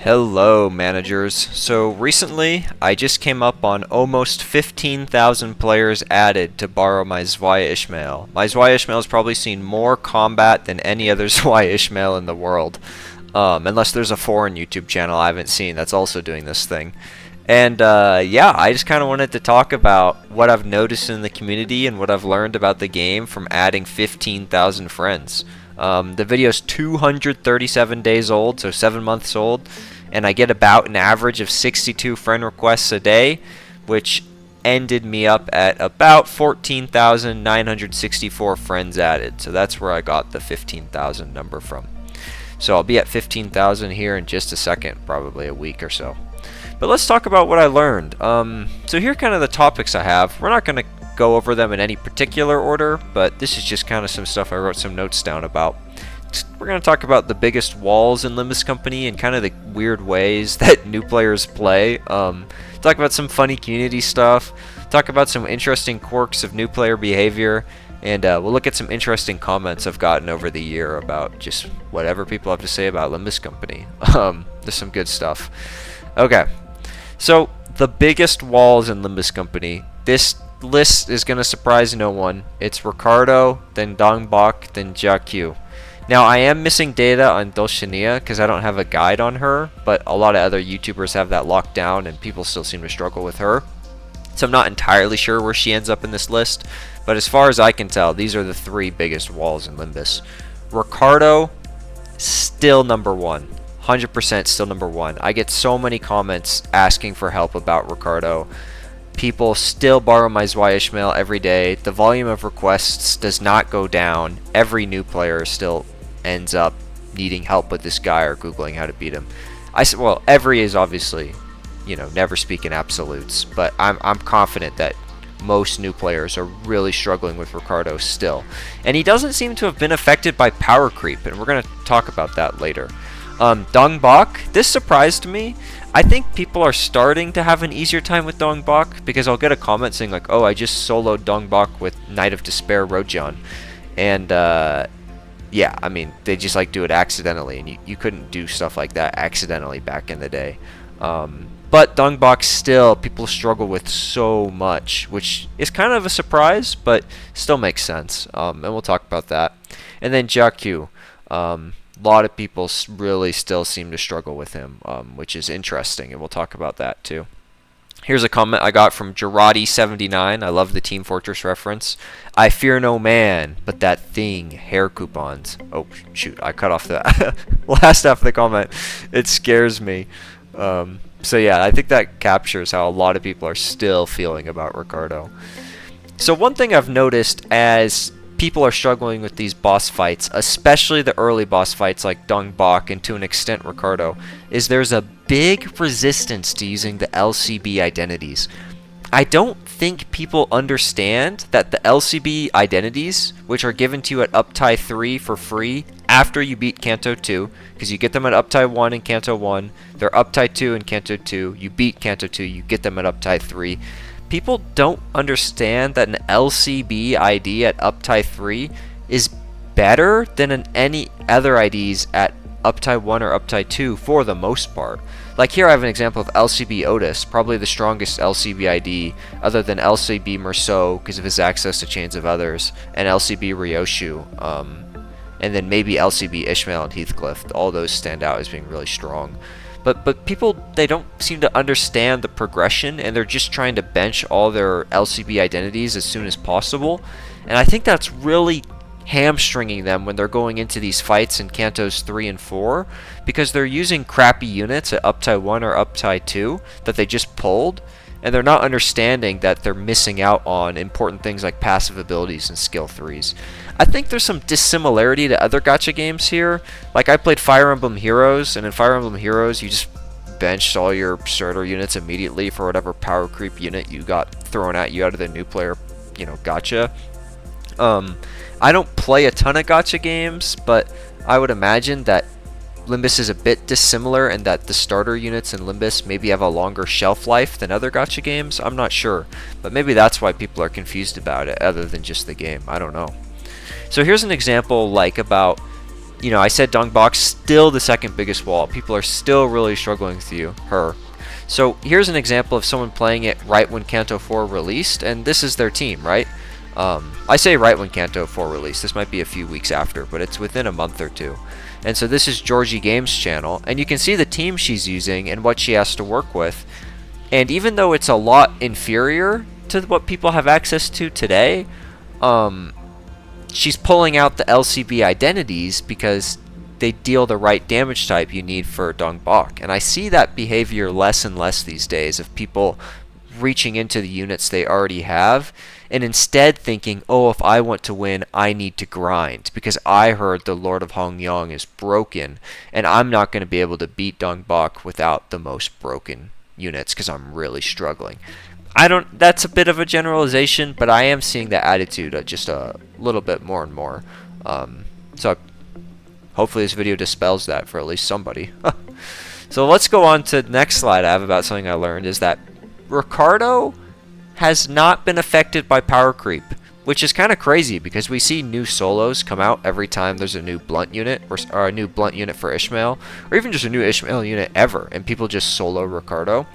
Hello, managers. So recently, I just came up on almost 15,000 players added to borrow my Zwei Ishmael. My Zwei Ishmael has probably seen more combat than any other Zwei Ishmael in the world. Unless there's a foreign YouTube channel I haven't seen that's also doing this thing. And yeah, I just kind of wanted to talk about what I've noticed in the community and what I've learned about the game from adding 15,000 friends. The video's 237 days old, so 7 months old, and I get about an average of 62 friend requests a day, which ended me up at about 14,964 friends added. So that's where I got the 15,000 number from. So I'll be at 15,000 here in just a second, probably a week or so. But let's talk about what I learned. So here are kind of the topics I have. We're not going to go over them in any particular order, but this is just kind of some stuff I wrote some notes down about. We're going to talk about the biggest walls in Limbus Company and kind of the weird ways that new players play. Talk about some funny community stuff. Talk about some interesting quirks of new player behavior. And we'll look at some interesting comments I've gotten over the year about just whatever people have to say about Limbus Company. There's some good stuff. Okay, so the biggest walls in Limbus Company. This list is going to surprise no one. It's Ricardo, then Dongbok, then Jiaqu. Now, I am missing data on Dulcinea because I don't have a guide on her, but a lot of other YouTubers have that locked down and people still seem to struggle with her. So I'm not entirely sure where she ends up in this list, but as far as I can tell, these are the three biggest walls in Limbus. Ricardo, still number one. 100% still number one. I get so many comments asking for help about Ricardo. People still borrow my Zwei Ishmael every day. The volume of requests does not go down. Every new player still ends up needing help with this guy or Googling how to beat him. Well, every is obviously, never speak in absolutes, but I'm confident that most new players are really struggling with Ricardo still. And he doesn't seem to have been affected by power creep, and we're going to talk about that later. Dongbok, this surprised me. I think people are starting to have an easier time with Dongbok because I'll get a comment saying like, oh, I just soloed Dongbok with Knight of Despair Rojan. And yeah, I mean, they just like do it accidentally, and you couldn't do stuff like that accidentally back in the day. But Dongbok still, people struggle with so much, which is kind of a surprise, but still makes sense. And we'll talk about that. And then Jiaqu. A lot of people really still seem to struggle with him, which is interesting, and we'll talk about that too. Here's a comment I got from Girardi79. I love the Team Fortress reference. I fear no man, but that thing, hair coupons. Oh, shoot, I cut off the last half of the comment. It scares me. So yeah, I think that captures how a lot of people are still feeling about Ricardo. So one thing I've noticed as people are struggling with these boss fights, especially the early boss fights like Dongbok and to an extent Ricardo, is there's a big resistance to using the LCB identities. I don't think people understand that the LCB identities, which are given to you at Uptie 3 for free after you beat Kanto 2, because you get them at Uptie 1 and Kanto 1, they're Uptie 2 and Kanto 2, you beat Kanto 2, you get them at Uptie 3. People don't understand that an LCB ID at Uptie 3 is better than any other IDs at Uptie 1 or Uptie 2 for the most part. Like here I have an example of LCB Otis, probably the strongest LCB ID other than LCB Merceau because of his access to Chains of Others, and LCB Ryoshu, and then maybe LCB Ishmael and Heathcliff. All those stand out as being really strong. But people, they don't seem to understand the progression, and they're just trying to bench all their LCB identities as soon as possible. And I think that's really hamstringing them when they're going into these fights in Kantos 3 and 4, because they're using crappy units at Uptie 1 or Uptie 2 that they just pulled, and they're not understanding that they're missing out on important things like passive abilities and skill 3s. I think there's some dissimilarity to other gacha games here. Like I played Fire Emblem Heroes, and in Fire Emblem Heroes you just benched all your starter units immediately for whatever power creep unit you got thrown at you out of the new player, gacha. I don't play a ton of gacha games, but I would imagine that Limbus is a bit dissimilar and that the starter units in Limbus maybe have a longer shelf life than other gacha games. I'm not sure, but maybe that's why people are confused about it other than just the game. I don't know. So here's an example like about you know, I said Dongbok's still the second biggest wall. People are still really struggling with her. So here's an example of someone playing it right when Kanto 4 released, and this is their team, right? I say right when Kanto 4 released. This might be a few weeks after, but it's within a month or two. And so this is Georgie Games' channel, and you can see the team she's using and what she has to work with. And even though it's a lot inferior to what people have access to today, she's pulling out the LCB identities because they deal the right damage type you need for Dongbok. And I see that behavior less and less these days of people reaching into the units they already have and instead thinking, oh, if I want to win, I need to grind because I heard the Lord of Hongyang is broken and I'm not going to be able to beat Dongbok without the most broken units because I'm really struggling. That's a bit of a generalization, but I am seeing that attitude just a little bit more and more. So hopefully this video dispels that for at least somebody. So let's go on to the next slide I have about something I learned is that Ricardo has not been affected by power creep, which is kind of crazy because we see new solos come out every time there's a new blunt unit or a new blunt unit for Ishmael, or even just a new Ishmael unit ever, and people just solo Ricardo.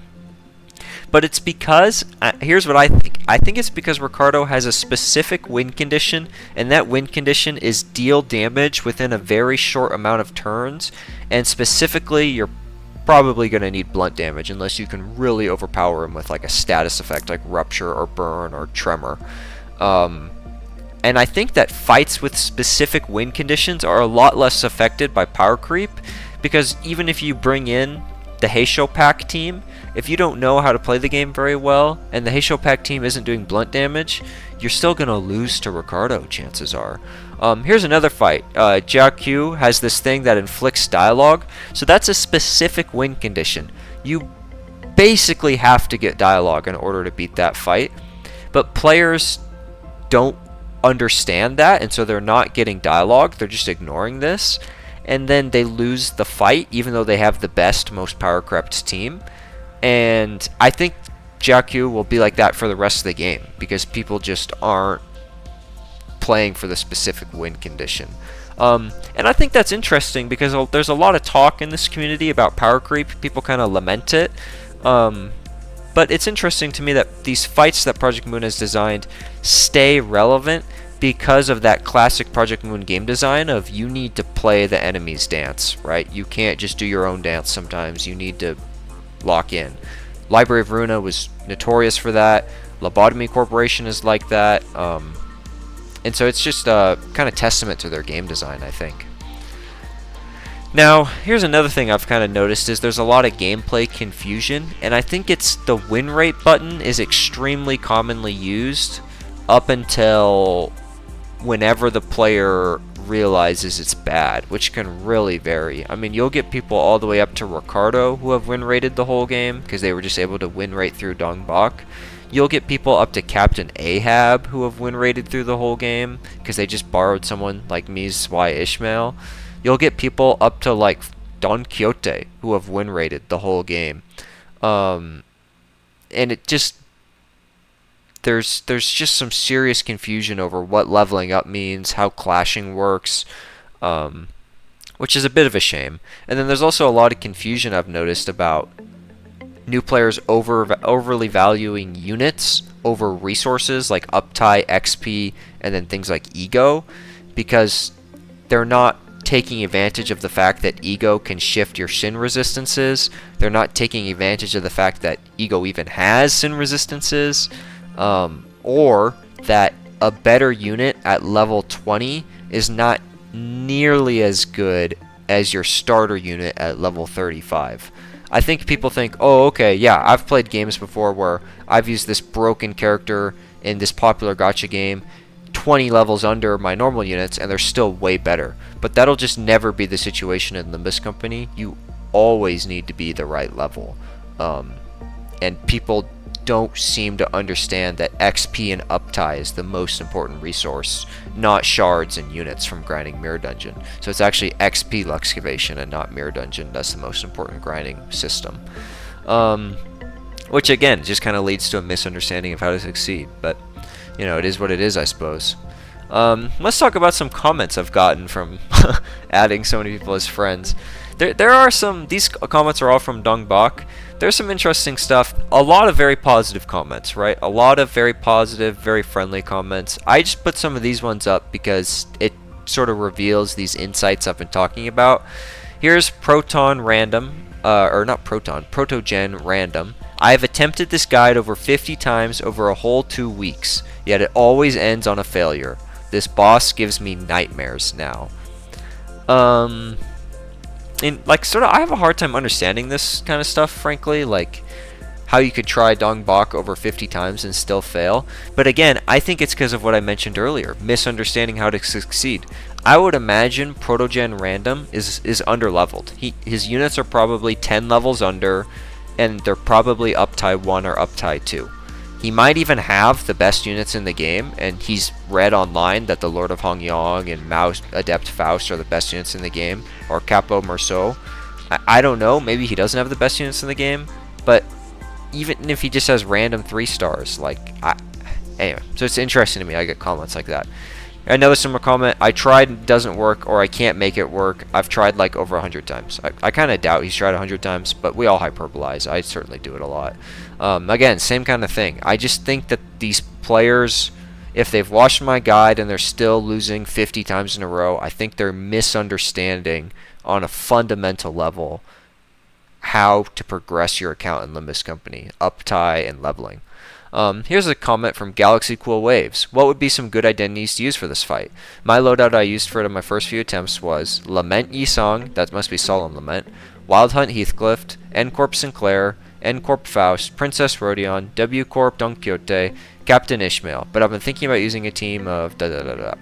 But it's because, here's what I think. I think it's because Ricardo has a specific win condition, and that win condition is deal damage within a very short amount of turns, and specifically you're probably going to need blunt damage unless you can really overpower him with like a status effect like Rupture or Burn or Tremor. And I think that fights with specific win conditions are a lot less affected by power creep, because even if you bring in the Heisho Pack team, if you don't know how to play the game very well and the Heisho Pack team isn't doing blunt damage, you're still going to lose to Ricardo, chances are. Here's another fight. Jiaqu has this thing that inflicts dialogue, so that's a specific win condition. You basically have to get dialogue in order to beat that fight, but players don't understand that, and so they're not getting dialogue, they're just ignoring this, and then they lose the fight even though they have the best, most power crept team. And I think Jiaqu will be like that for the rest of the game because people just aren't playing for the specific win condition. And I think that's interesting because there's a lot of talk in this community about power creep. People kind of lament it. But it's interesting to me that these fights that Project Moon has designed stay relevant because of that classic Project Moon game design of you need to play the enemy's dance, right? You can't just do your own dance sometimes. You need to lock in. Library of Runa was notorious for that. Lobotomy Corporation is like that. And so it's just a kind of testament to their game design, I think. Now, here's another thing I've kind of noticed is there's a lot of gameplay confusion, and I think it's the win rate button is extremely commonly used up until whenever the player realizes it's bad, which can really vary. I mean, you'll get people all the way up to Ricardo who have win rated the whole game because they were just able to win rate through Dongbok. You'll get people up to Captain Ahab who have win rated through the whole game because they just borrowed someone like me's Zwei Ishmael. You'll get people up to like Don Quixote who have win rated the whole game. And it just there's just some serious confusion over what leveling up means, how clashing works, which is a bit of a shame. And then there's also a lot of confusion I've noticed about new players overly valuing units over resources like uptie, XP, and then things like ego, because they're not taking advantage of the fact that ego can shift your sin resistances. They're not taking advantage of the fact that ego even has sin resistances. Or that a better unit at level 20 is not nearly as good as your starter unit at level 35. I think people think, oh, okay, yeah, I've played games before where I've used this broken character in this popular gacha game 20 levels under my normal units and they're still way better. But that'll just never be the situation in Limbus Company. You always need to be the right level. And people don't seem to understand that XP and uptie is the most important resource, not shards and units from grinding Mirror Dungeon. So it's actually XP Luxcavation and not Mirror Dungeon that's the most important grinding system. Which again just kind of leads to a misunderstanding of how to succeed, but you know, it is what it is, I suppose. Let's talk about some comments I've gotten from adding so many people as friends. There are some, these comments are all from Dongbok. There's some interesting stuff. A lot of very positive comments, right? A lot of very positive, very friendly comments. I just put some of these ones up because it sort of reveals these insights I've been talking about. Here's Proton Random, or not Proton, Protogen Random. I have attempted this guide over 50 times over a whole 2 weeks, yet it always ends on a failure. This boss gives me nightmares now. And like sort of I have a hard time understanding this kind of stuff, frankly, like how you could try Dongbok over 50 times and still fail. But again, I think it's because of what I mentioned earlier, misunderstanding how to succeed. I would imagine Protogen Random is underleveled. His units are probably 10 levels under, and they're probably uptie 1 or uptie 2. He might even have the best units in the game, and he's read online that the Lord of Hongyong and Mao Adept Faust are the best units in the game, or Capo Merceau. I don't know, maybe he doesn't have the best units in the game, but even if he just has random 3 stars, like, anyway, so it's interesting to me, I get comments like that. Another similar comment, I tried and it doesn't work, or I can't make it work. I've tried like over 100 times. I kind of doubt he's tried 100 times, but we all hyperbolize. I certainly do it a lot. Again, same kind of thing. I just think that these players, if they've watched my guide and they're still losing 50 times in a row, I think they're misunderstanding on a fundamental level how to progress your account in Limbus Company, uptie and leveling. Here's a comment from Galaxy Cool Waves. What would be some good identities to use for this fight? My loadout I used for it in my first few attempts was Lament Yisong, that must be Solemn Lament, Wild Hunt Heathcliff, N-Corp Sinclair, N-Corp Faust, Princess Rodion, W-Corp Don Quixote, Captain Ishmael. But I've been thinking about using a team of da-da-da-da.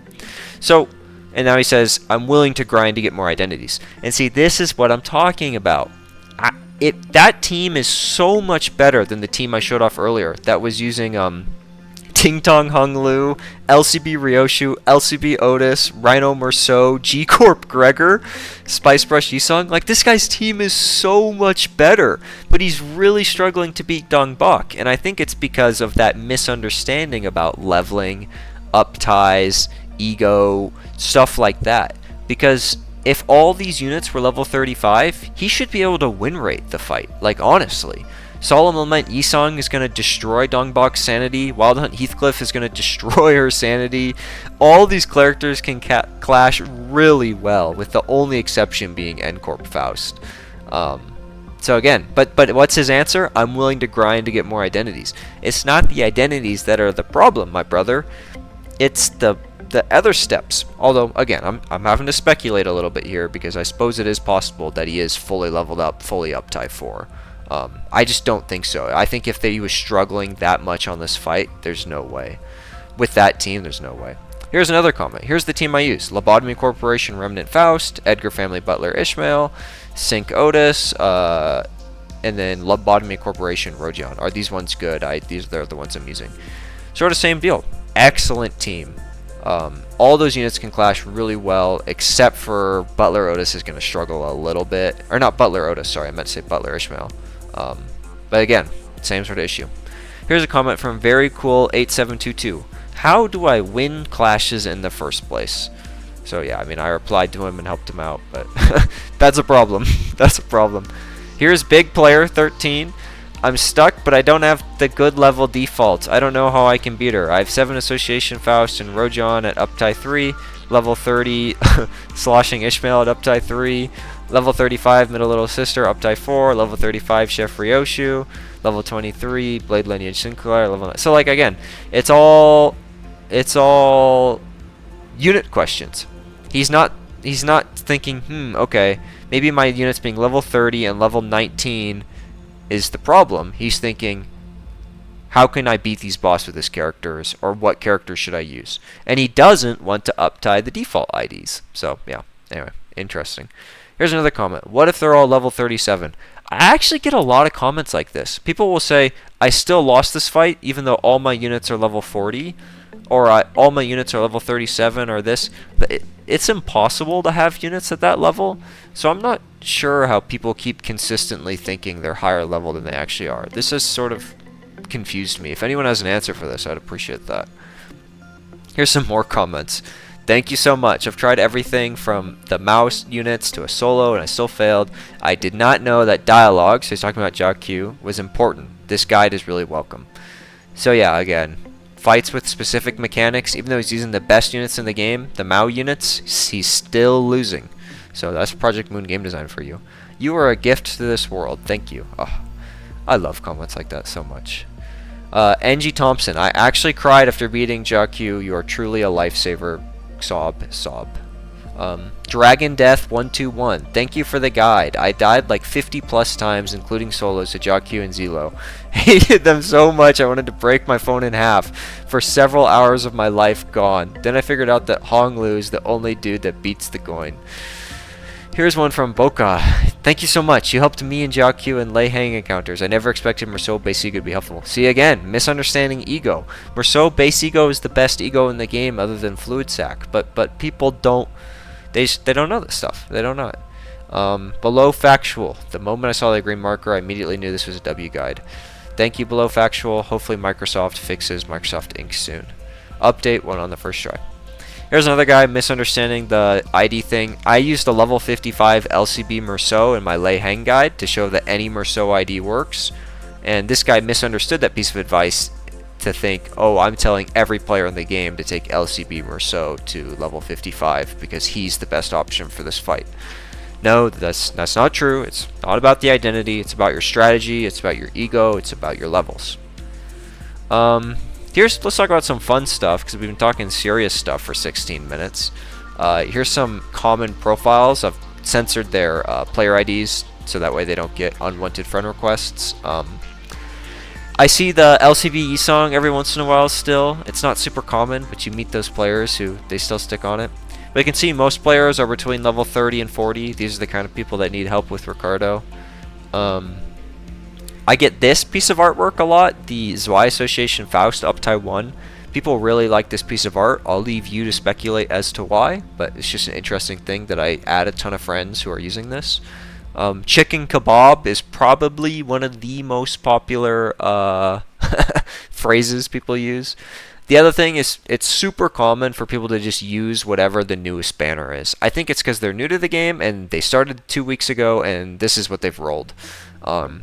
So, and now he says, I'm willing to grind to get more identities. And see, this is what I'm talking about. That team is so much better than the team I showed off earlier that was using Ting Tong Hung Lu, LCB Ryoshu, LCB Otis, Rhino Merceau, G-Corp Gregor, Spice Brush Yisung. Like, this guy's team is so much better, but he's really struggling to beat Dongbok, and I think it's because of that misunderstanding about leveling, upties, ego, stuff like that. Because if all these units were level 35, he should be able to win rate the fight. Like, honestly. Solemn Lament Yisong is going to destroy Dongbok's sanity. Wild Hunt Heathcliff is going to destroy her sanity. All these characters can clash really well, with the only exception being N-Corp Faust. So again, but what's his answer? I'm willing to grind to get more identities. It's not the identities that are the problem, my brother. It's the other steps. Although, again, I'm having to speculate a little bit here because I suppose it is possible that he is fully leveled up, fully uptie 4. I just don't think so. I think if he was struggling that much on this fight, there's no way. With that team, there's no way. Here's another comment. Here's the team I used. Lobotomy Corporation, Remnant Faust, Edgar Family Butler Ishmael, Sync Otis, and then Lobotomy Corporation Rodion. Are these ones good? These are the ones I'm using. Sort of same deal. Excellent team. All those units can clash really well, except for Butler Otis is going to struggle a little bit. Or not Butler Otis, sorry, I meant to say Butler Ishmael. But again, same sort of issue. Here's a comment from Very Cool 8722. How do I win clashes in the first place? So yeah, I mean, I replied to him and helped him out, but that's a problem. That's a problem. Here's Big Player 13. I'm stuck, but I don't have the good level defaults. I don't know how I can beat her. I have 7 Association Faust and Rodion at uptie 3, level 30 Sloshing Ishmael at uptie 3, level 35 Middle Little Sister uptie 4, level 35 Chef Ryoshu, level 23 Blade Lineage Sinclair, level 9. So like again, it's all unit questions. He's not thinking, okay, maybe my units being level 30 and level 19 is the problem. He's thinking, how can I beat these boss with his characters, or what characters should I use? And he doesn't want to uptie the default IDs. So yeah, anyway, interesting. Here's another comment. What if they're all level 37? I actually get a lot of comments like this. People will say, I still lost this fight even though all my units are level 40, or all my units are level 37, or this. It's impossible to have units at that level, so I'm not sure how people keep consistently thinking they're higher level than they actually are. This has sort of confused me. If anyone has an answer for this, I'd appreciate that. Here's some more comments. Thank you so much. I've tried everything from the mouse units to a solo and I still failed. I did not know that dialogue, so he's talking about JQ, was important. This guide is really welcome. So yeah, again, fights with specific mechanics, even though he's using the best units in the game, the Mao units, he's still losing. So that's Project Moon game design for you. You are a gift to this world. Thank you. Oh, I love comments like that so much. NG Thompson, I actually cried after beating JQ. You are truly a lifesaver. Sob. Dragon Death 121. Thank you for the guide. I died like 50 plus times, including solos to JQ and Zelo. Hated them so much I wanted to break my phone in half. For several hours of my life gone. Then I figured out that Hong Lu is the only dude that beats the coin. Here's one from Boca. Thank you so much. You helped me and JQ in Lei Hang encounters. I never expected Merceau base ego to be helpful. See again, misunderstanding ego. Merceau base ego is the best ego in the game other than Fluid Sac. But people don't they don't know this stuff. They don't know it. Below factual. The moment I saw the green marker, I immediately knew this was a W guide. Thank you, Below factual. Hopefully Microsoft fixes Microsoft Ink soon. Update one on the first try. Here's another guy misunderstanding the ID thing. I used a level 55 LCB Merceau in my Lei Hang guide to show that any Merceau ID works. And this guy misunderstood that piece of advice to think, oh, I'm telling every player in the game to take LCB Merceau to level 55 because he's the best option for this fight. No, that's not true. It's not about the identity. It's about your strategy. It's about your ego. It's about your levels. Let's talk about some fun stuff, because we've been talking serious stuff for 16 minutes. Here's some common profiles. I've censored their player IDs, so that way they don't get unwanted friend requests. I see the LCB song every once in a while still. It's not super common, but you meet those players who they still stick on it. But you can see most players are between level 30 and 40. These are the kind of people that need help with Ricardo. I get this piece of artwork a lot, the Zwei Association Faust Up Taiwan. People really like this piece of art. I'll leave you to speculate as to why, but it's just an interesting thing that I add a ton of friends who are using this. Chicken kebab is probably one of the most popular phrases people use. The other thing is it's super common for people to just use whatever the newest banner is. I think it's because they're new to the game and they started 2 weeks ago and this is what they've rolled.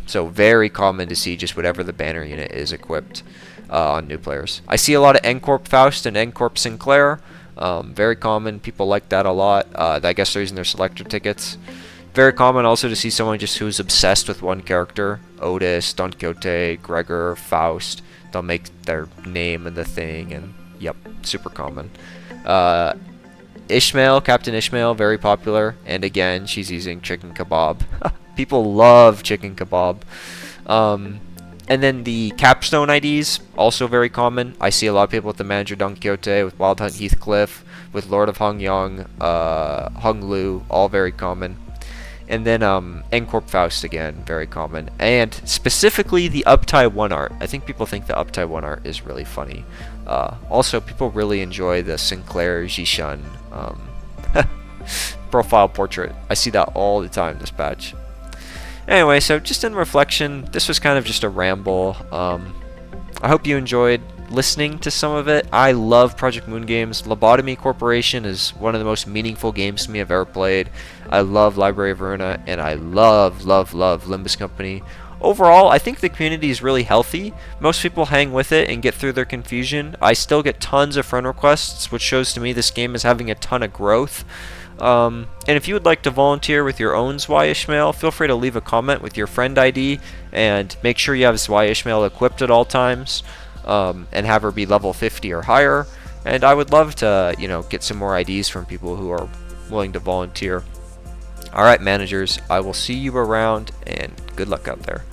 So very common to see just whatever the banner unit is equipped on new players. I see a lot of N-Corp Faust and N-Corp Sinclair. Very common. People like that a lot. I guess they're using their selector tickets. Very common also to see someone just who's obsessed with one character. Otis, Don Quixote, Gregor, Faust. They'll make their name in the thing, and yep, super common. Ishmael, Captain Ishmael, very popular. And again, she's using chicken kebab. People love chicken kebab. And then the capstone IDs, also very common. I see a lot of people with the manager Don Quixote, with Wild Hunt Heathcliff, with Lord of Hong Yong, Hung Lu, all very common. And then N-Corp Faust again, very common. And specifically the Uptie 1 art. I think people think the Uptie 1 art is really funny. Also, people really enjoy the Sinclair Jishun profile portrait. I see that all the time, this patch. Anyway, so just in reflection, this was kind of just a ramble. I hope you enjoyed listening to some of it. I love Project Moon games. Lobotomy Corporation is one of the most meaningful games to me I've ever played. I love Library of Verona, and I love Limbus Company. Overall, I think the community is really healthy. Most people hang with it and get through their confusion. I still get tons of friend requests, which shows to me this game is having a ton of growth. And if you would like to volunteer with your own Zwei Ishmael, feel free to leave a comment with your friend ID, and make sure you have Zwei Ishmael equipped at all times. And have her be level 50 or higher. And I would love to, get some more IDs from people who are willing to volunteer. Alright, managers, I will see you around, and good luck out there.